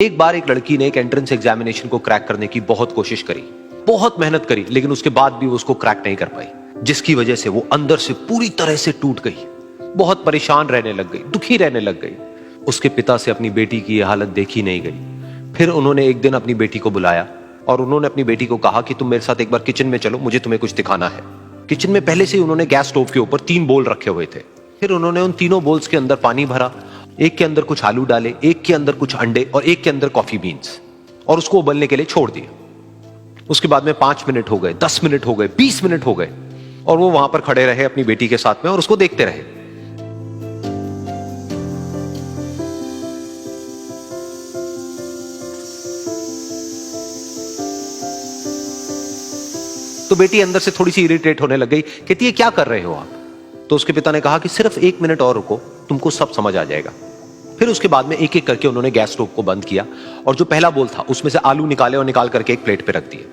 एक बार एक लड़की ने एक एंट्रेंस एग्जामिनेशन को क्रैक करने की बहुत कोशिश करी, बहुत मेहनत करी, लेकिन उसके बाद भी वो उसको क्रैक नहीं कर पाई, जिसकी वजह से वो अंदर से पूरी तरह से टूट गई, बहुत परेशान रहने लग गई, दुखी रहने लग गई। उसके पिता से अपनी बेटी की यह हालत देखी नहीं गई। फिर उन्होंने एक दिन अपनी बेटी को बुलाया और उन्होंने अपनी बेटी को कहा कि तुम मेरे साथ एक बार किचन में चलो, मुझे तुम्हें कुछ दिखाना है। किचन में पहले से ही उन्होंने गैस स्टोव के ऊपर 3 बोल रखे हुए थे। फिर उन्होंने उन तीनों बोल्स के अंदर पानी भरा, एक के अंदर कुछ आलू डाले, एक के अंदर कुछ अंडे और एक के अंदर कॉफी बीन्स, और उसको उबलने के लिए छोड़ दिया। उसके बाद में 5 मिनट हो गए, 10 मिनट हो गए, 20 मिनट हो गए, और वो वहां पर खड़े रहे अपनी बेटी के साथ में और उसको देखते रहे। तो बेटी अंदर से थोड़ी सी इरिटेट होने लग गई, कहती है क्या कर रहे हो आप? तो उसके पिता ने कहा कि सिर्फ 1 मिनट और रुको, तुमको सब समझ आ जाएगा। फिर उसके बाद में एक एक करके उन्होंने गैस स्टोव को बंद किया और जो पहला बोल था उसमें से आलू निकाले और निकाल करके एक प्लेट पे रख दिए।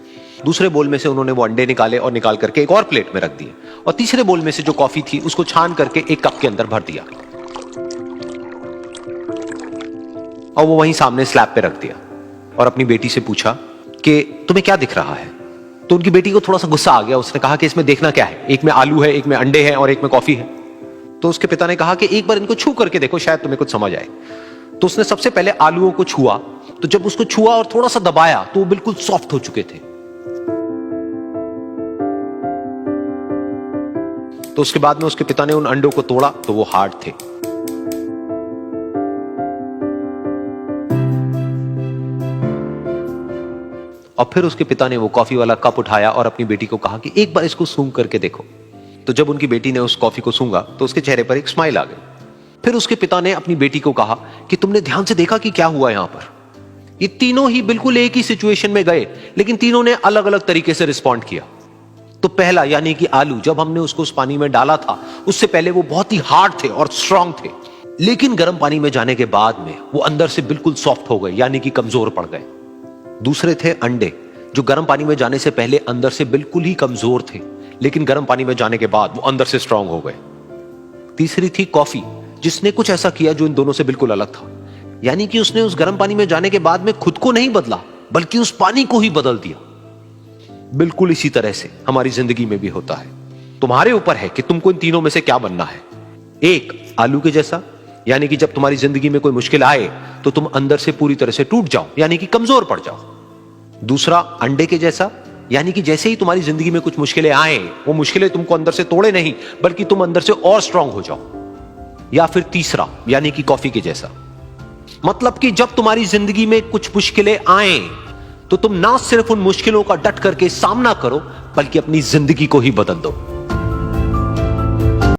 दूसरे बोल में से उन्होंने वो अंडे निकाले और निकाल करके एक और प्लेट में रख दिए, और तीसरे बोल में से जो कॉफी थी उसको छान करके एक कप के अंदर भर दिया और वो वहीं सामने स्लैब पे रख दिया और अपनी बेटी से पूछा कि तुम्हें क्या दिख रहा है? तो उनकी बेटी को थोड़ा सा गुस्सा आ गया। उसने कहा कि इसमें देखना क्या है, एक में आलू है, एक में अंडे हैं और एक में कॉफी है। तो उसके पिता ने कहा कि एक बार इनको छू करके देखो, शायद तुम्हें कुछ समझ आए। तो उसने सबसे पहले आलूओं को छुआ, तो जब उसको छुआ और थोड़ा सा दबाया तो वो बिल्कुल सॉफ्ट हो चुके थे। तो उसके बाद में उसके पिता ने उन अंडों को तोड़ा तो वो हार्ड थे। और फिर उसके पिता ने वो कॉफी वाला कप उठाया और अपनी बेटी को कहा कि एक बार इसको सूंघ करके देखो। तो जब उनकी बेटी ने उस कॉफी को सूंघा तो उसके चेहरे पर एक स्माइल आ गई। फिर उसके पिता ने अपनी बेटी को कहा कि तुमने ध्यान से देखा कि क्या हुआ यहां पर? ये तीनों ही बिल्कुल एक ही सिचुएशन में गए, लेकिन तीनों ने अलग अलग तरीके से रिस्पॉन्ड किया। तो पहला यानी कि आलू, जब हमने उसको उस पानी में डाला था उससे पहले वो बहुत ही हार्ड थे और स्ट्रांग थे, लेकिन गर्म पानी में जाने के बाद में वो अंदर से बिल्कुल सॉफ्ट हो गए, यानी कि कमजोर पड़ गए। दूसरे थे अंडे, जो गर्म पानी में जाने से पहले अंदर से बिल्कुल ही कमजोर थे, लेकिन गर्म पानी में जाने के बाद वो अंदर से स्ट्रांग हो गए। तीसरी थी कॉफी, जिसने कुछ ऐसा किया जो इन दोनों से बिल्कुल अलग था, यानी कि उसने उस गर्म पानी में जाने के बाद में खुद को नहीं बदला, बल्कि उस पानी को ही बदल दिया। बिल्कुल इसी तरह से हमारी जिंदगी में भी होता है। तुम्हारे ऊपर है कि तुमको इन तीनों में से क्या बनना है। एक, आलू के जैसा, यानी कि जब तुम्हारी जिंदगी में कोई मुश्किल आए तो तुम अंदर से पूरी तरह से टूट जाओ, यानी कि कमजोर पड़ जाओ। दूसरा, अंडे के जैसा, यानी कि जैसे ही तुम्हारी जिंदगी में कुछ मुश्किलें आए, वो मुश्किलें तुमको अंदर से तोड़े नहीं, बल्कि तुम अंदर से और स्ट्रांग हो जाओ। या फिर तीसरा, यानी कि कॉफी के जैसा, मतलब कि जब तुम्हारी जिंदगी में कुछ मुश्किलें आए तो तुम ना सिर्फ उन मुश्किलों का डट करके सामना करो, बल्कि अपनी जिंदगी को ही बदल दो।